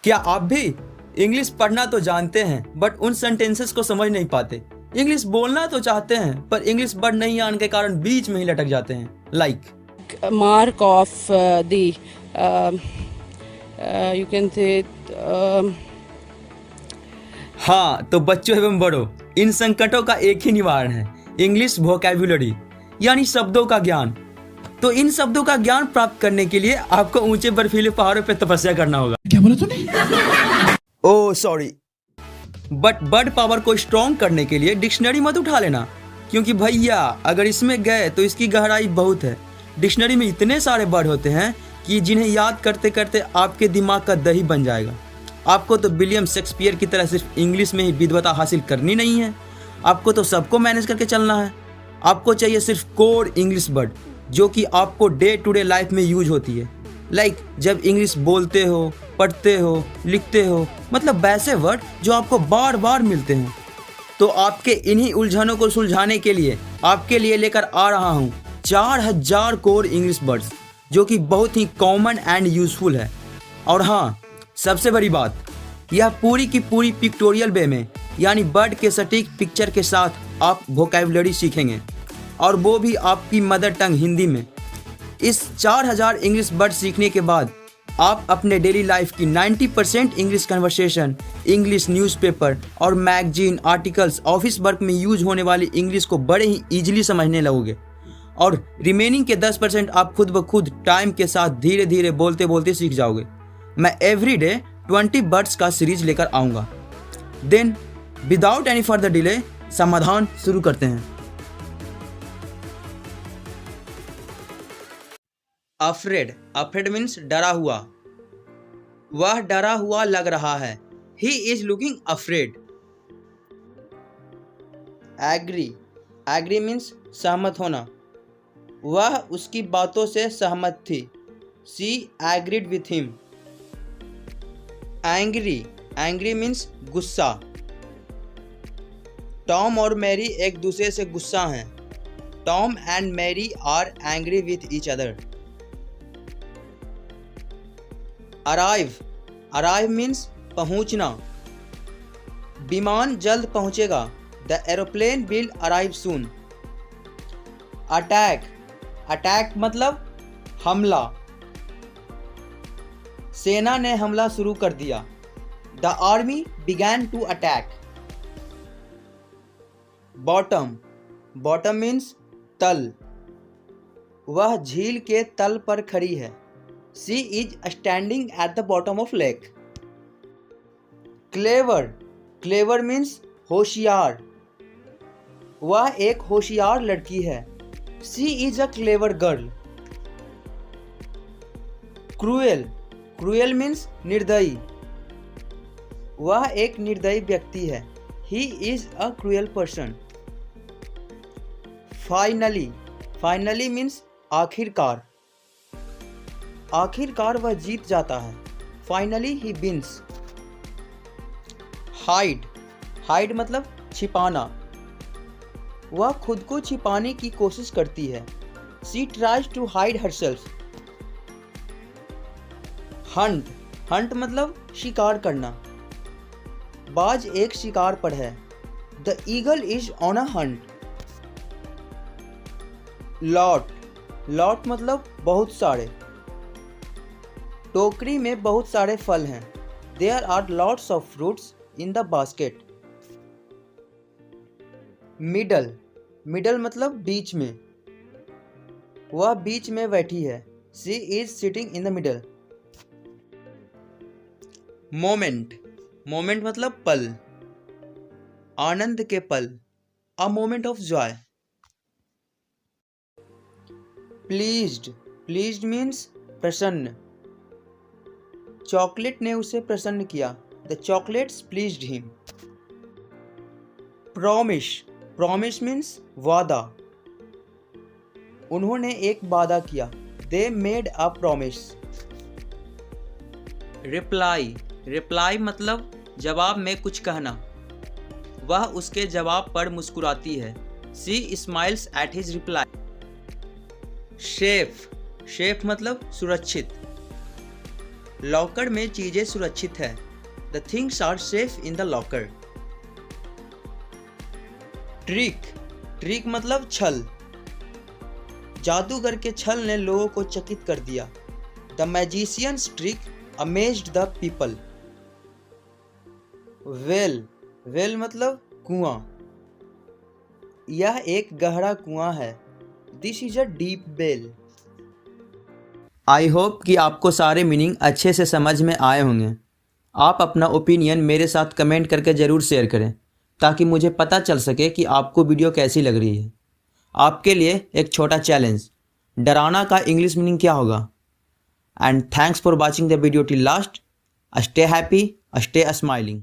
क्या आप भी इंग्लिश पढ़ना तो जानते हैं बट उन सेंटेंसेस को समझ नहीं पाते? इंग्लिश बोलना तो चाहते हैं पर इंग्लिश वर्ड नहीं आने के कारण बीच में ही लटक जाते हैं। mark of the you can say हाँ, तो बच्चों एवं बड़ों, इन संकटों का एक ही निवारण है, इंग्लिश वोकैब्युलरी यानी शब्दों का ज्ञान। तो इन शब्दों का ज्ञान प्राप्त करने के लिए आपको ऊंचे बर्फीले पहाड़ों पर तपस्या करना होगा। क्या बोला तूने? Oh sorry, but word power को स्ट्रॉन्ग करने के लिए डिक्शनरी मत उठा लेना, क्योंकि भैया अगर इसमें गए तो इसकी गहराई बहुत है। डिक्शनरी में इतने सारे वर्ड होते हैं कि जिन्हें याद करते करते आपके दिमाग का दही बन जाएगा। आपको तो विलियम शेक्सपियर की तरह सिर्फ इंग्लिश में ही विद्वता हासिल करनी नहीं है, आपको तो सबको मैनेज करके चलना है। आपको चाहिए सिर्फ कोर इंग्लिश वर्ड जो कि आपको डे टू डे लाइफ में यूज होती है। जब इंग्लिश बोलते हो, पढ़ते हो, लिखते हो, मतलब वैसे वर्ड जो आपको बार बार मिलते हैं। तो आपके इन्हीं उलझनों को सुलझाने के लिए आपके लिए लेकर आ रहा हूँ 4000 कोर इंग्लिश वर्ड्स जो कि बहुत ही कॉमन एंड यूजफुल है। और हाँ, सबसे बड़ी बात, यह पूरी की पूरी पिक्टोरियल वे में यानी वर्ड के सटीक पिक्चर के साथ आप वोकैब्युलरी सीखेंगे, और वो भी आपकी मदर टंग हिंदी में। इस 4000 इंग्लिश वर्ड सीखने के बाद आप अपने डेली लाइफ की 90% इंग्लिश कन्वर्सेशन, इंग्लिश न्यूज़पेपर और मैगजीन, आर्टिकल्स, ऑफिस वर्क में यूज होने वाली इंग्लिश को बड़े ही ईजिली समझने लगोगे, और रिमेनिंग के 10% आप खुद ब खुद टाइम के साथ धीरे धीरे बोलते बोलते सीख जाओगे। मैं एवरीडे 20 वर्ड्स का सीरीज लेकर आऊँगा। Then without any further delay समाधान शुरू करते हैं। अफ्रेड मीन्स डरा हुआ। वह डरा हुआ लग रहा है। He is looking afraid. Agree means सहमत होना। वह उसकी बातों से सहमत थी। She agreed with him. Angry means गुस्सा। टॉम और मैरी एक दूसरे से गुस्सा हैं। Tom and Mary are angry with each other. Arrive means पहुंचना। विमान जल्द पहुंचेगा। The aeroplane will arrive soon. Attack मतलब हमला। सेना ने हमला शुरू कर दिया। The army began to attack. Bottom means तल। वह झील के तल पर खड़ी है। She is standing at the bottom of lake. Clever means होशियार। वह एक होशियार लड़की है। She is a clever girl. Cruel means निर्दयी। वह एक निर्दयी व्यक्ति है। He is a cruel person. Finally means आखिरकार। आखिरकार वह जीत जाता है। Finally he wins. हाइड मतलब छिपाना। वह खुद को छिपाने की कोशिश करती है। She tries to hide herself. Hunt मतलब शिकार करना। बाज एक शिकार पर है। The eagle is on a hunt. Lot मतलब बहुत सारे। टोकरी में बहुत सारे फल हैं। There are lots of fruits in the basket. Middle मतलब बीच में। वह बीच में बैठी है। She is sitting in the middle. Moment मतलब पल, आनंद के पल। A moment of joy. Pleased means प्रसन्न। चॉकलेट ने उसे प्रसन्न किया। The chocolates pleased him. Promise means वादा। उन्होंने एक वादा किया। They made a promise. Reply मतलब जवाब में कुछ कहना। वह उसके जवाब पर मुस्कुराती है। She smiles at his reply. Safe मतलब सुरक्षित। लॉकर में चीजें सुरक्षित है। The things are safe in the locker. Trick मतलब छल। जादूगर के छल ने लोगों को चकित कर दिया। The magicians trick amazed the people. Well मतलब कुआं। यह एक गहरा कुआं है। This is a deep well. I hope कि आपको सारे मीनिंग अच्छे से समझ में आए होंगे। आप अपना ओपिनियन मेरे साथ कमेंट करके ज़रूर शेयर करें ताकि मुझे पता चल सके कि आपको वीडियो कैसी लग रही है। आपके लिए एक छोटा चैलेंज, डराना का इंग्लिश मीनिंग क्या होगा? And thanks for watching the video till last. Stay happy, stay smiling.